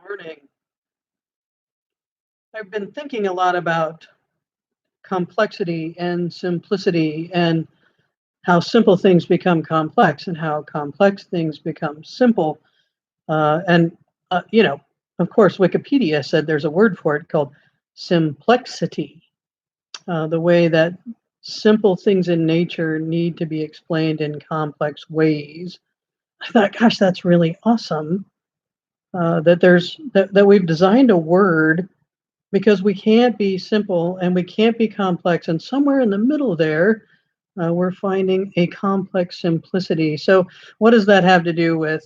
Morning. I've been thinking a lot about complexity and simplicity and how simple things become complex and how complex things become simple. And, you know, of course, Wikipedia said there's a word for it called simplexity, the way that simple things in nature need to be explained in complex ways. I thought, gosh, that's really awesome that we've designed a word because we can't be simple and we can't be complex. And somewhere in the middle there, we're finding a complex simplicity. So, what does that have to do with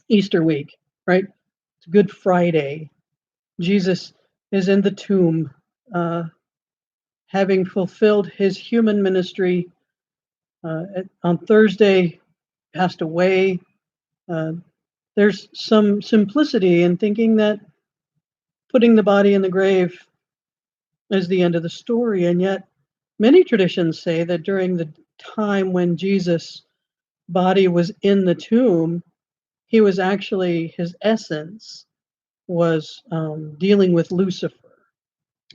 Easter week, right? It's Good Friday. Jesus is in the tomb, uh, having fulfilled his human ministry on Thursday, passed away. Uh, there's some simplicity in thinking that putting the body in the grave is the end of the story. And yet, many traditions say that during the time when Jesus' body was in the tomb, he was actually, his essence was dealing with Lucifer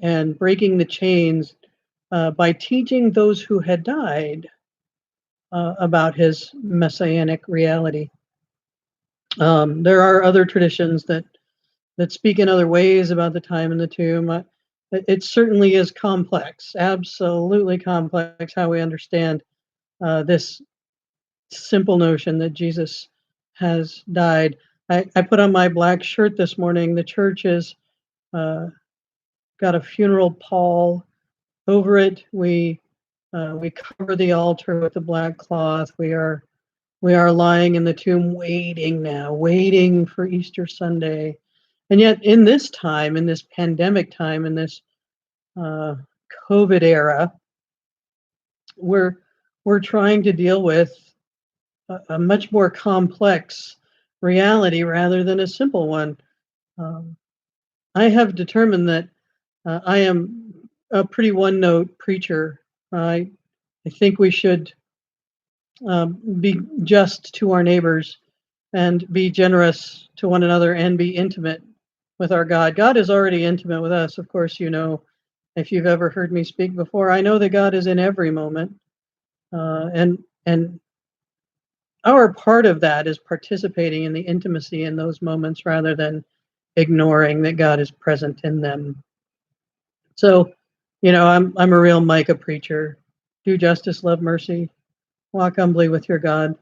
and breaking the chains by teaching those who had died about his messianic reality. There are other traditions that speak in other ways about the time in the tomb. It certainly is complex, absolutely complex, how we understand this simple notion that Jesus has died. I put on my black shirt this morning. The church has uh, got a funeral pall over it. We cover the altar with the black cloth. We are lying in the tomb, waiting now, waiting for Easter Sunday. And yet, in this time, in this pandemic time, in this uh, COVID era, we're we're trying to deal with a much more complex reality rather than a simple one. Um, I have determined that I am a pretty one-note preacher. I think we should be just to our neighbors and be generous to one another and be intimate with our God. God is already intimate with us. Of course, if you've ever heard me speak before, I know that God is in every moment, and our part of that is participating in the intimacy in those moments rather than ignoring that God is present in them. So, I'm a real Micah preacher. Do justice, love mercy, walk humbly with your God.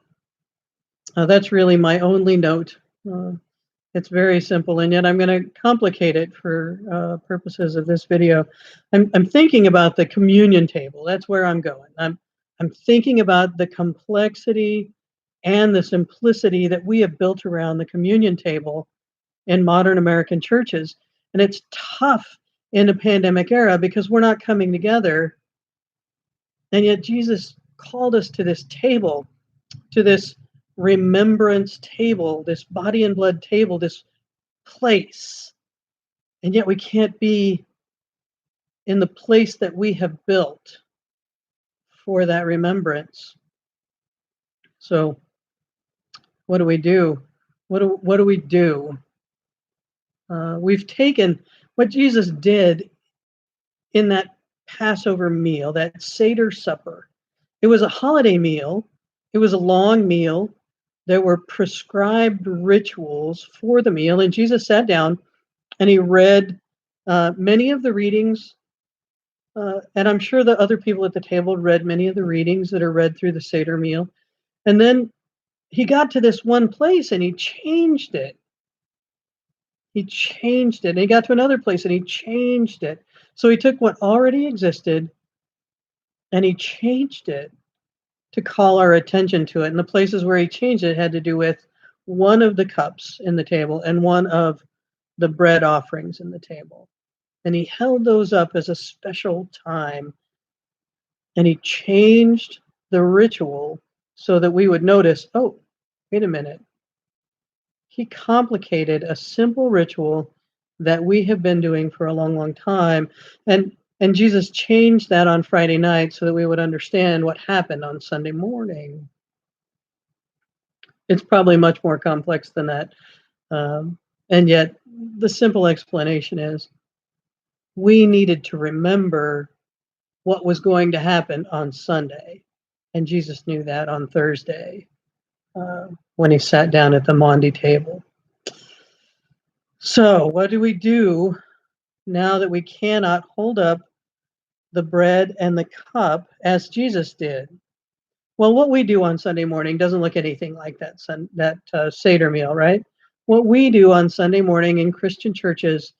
That's really my only note. It's very simple, and yet I'm going to complicate it for purposes of this video. I'm thinking about the communion table. That's where I'm going. I'm thinking about the complexity and the simplicity that we have built around the communion table in modern American churches. And it's tough in a pandemic era because we're not coming together. And yet Jesus called us to this table, to this remembrance table, this body and blood table, this place. And yet we can't be in the place that we have built for that remembrance. So what do we do? What do we do? We've taken what Jesus did in that Passover meal, that Seder supper. It was a holiday meal. It was a long meal. There were prescribed rituals for the meal, and Jesus sat down and he read many of the readings, and I'm sure the other people at the table read many of the readings that are read through the Seder meal. And then he got to this one place and he changed it. He changed it. And he got to another place and he changed it. So he took what already existed and he changed it to call our attention to it. And the places where he changed it had to do with one of the cups in the table and one of the bread offerings in the table. And he held those up as a special time. And he changed the ritual so that we would notice, oh, wait a minute. He complicated a simple ritual that we have been doing for a long, long time. And Jesus changed that on Friday night so that we would understand what happened on Sunday morning. It's probably much more complex than that. And yet, the simple explanation is we needed to remember what was going to happen on Sunday. And Jesus knew that on Thursday when he sat down at the Maundy table. So, what do we do now that we cannot hold up the bread and the cup as Jesus did? Well, what we do on Sunday morning doesn't look anything like that Seder meal, right? What we do on Sunday morning in Christian churches,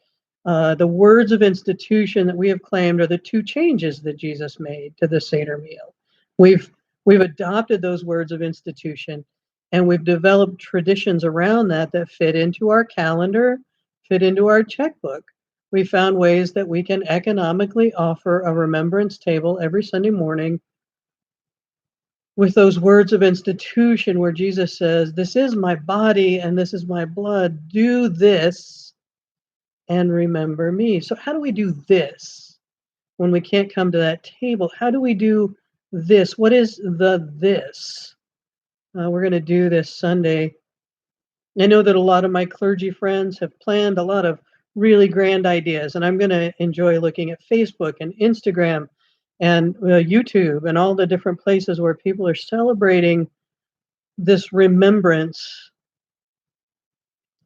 the words of institution that we have claimed are the two changes that Jesus made to the Seder meal. We've we've adopted those words of institution, and we've developed traditions around that fit into our calendar, fit into our checkbook. We found ways that we can economically offer a remembrance table every Sunday morning with those words of institution where Jesus says, "This is my body and this is my blood. Do this and remember me." So, how do we do this when we can't come to that table? How do we do this? What is the this? We're going to do this Sunday. I know that a lot of my clergy friends have planned a lot of really grand ideas, and I'm going to enjoy looking at Facebook and Instagram and YouTube and all the different places where people are celebrating this remembrance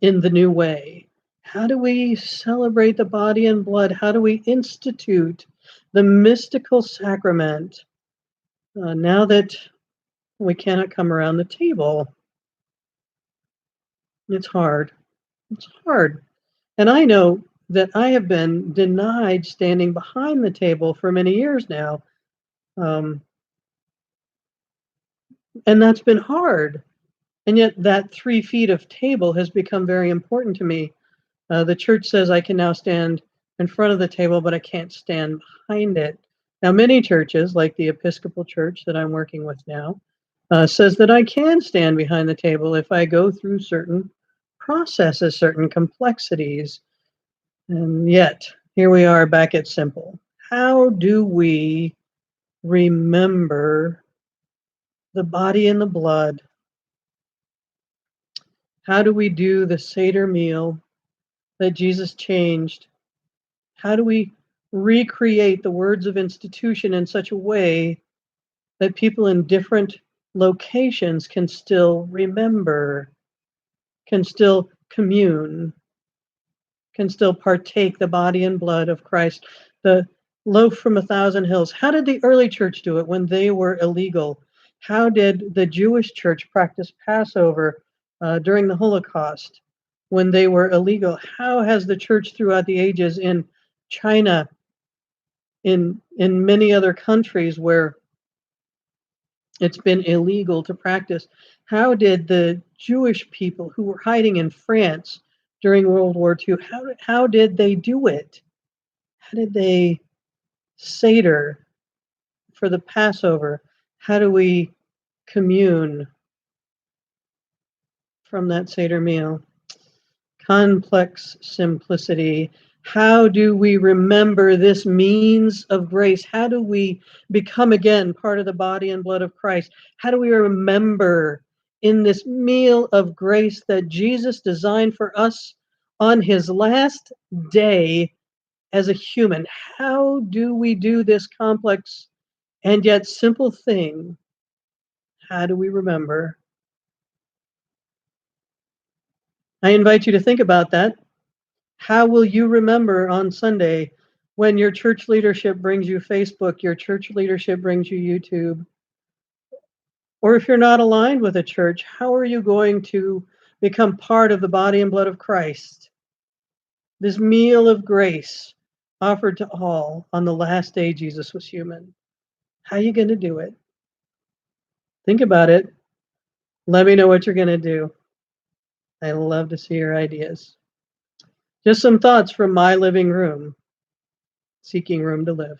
in the new way. How do we celebrate the body and blood? How do we institute the mystical sacrament now that we cannot come around the table? It's hard. It's hard. And I know that I have been denied standing behind the table for many years now. Um, and that's been hard. And yet, that 3 feet of table has become very important to me. The church says I can now stand in front of the table, but I can't stand behind it. Now, many churches, like the Episcopal Church that I'm working with now, says that I can stand behind the table if I go through certain processes, certain complexities. And yet, here we are back at simple. How do we remember the body and the blood? How do we do the Seder meal that Jesus changed? How do we recreate the words of institution in such a way that people in different locations can still remember, can still commune, can still partake the body and blood of Christ? The loaf from 1,000 hills. How did the early church do it when they were illegal? How did the Jewish church practice Passover during the Holocaust when they were illegal? How has the church throughout the ages in China, in many other countries where it's been illegal to practice, how did the Jewish people who were hiding in France during World War II, how did they do it? How did they Seder for the Passover? How do we commune from that Seder meal? Complex simplicity. How do we remember this means of grace? How do we become again part of the body and blood of Christ? How do we remember in this meal of grace that Jesus designed for us on his last day as a human? How do we do this complex and yet simple thing? How do we remember? I invite you to think about that. How will you remember on Sunday when your church leadership brings you Facebook, your church leadership brings you YouTube? Or if you're not aligned with a church, how are you going to become part of the body and blood of Christ? This meal of grace offered to all on the last day Jesus was human. How are you going to do it? Think about it. Let me know what you're going to do. I love to see your ideas. Just some thoughts from my living room, seeking room to live.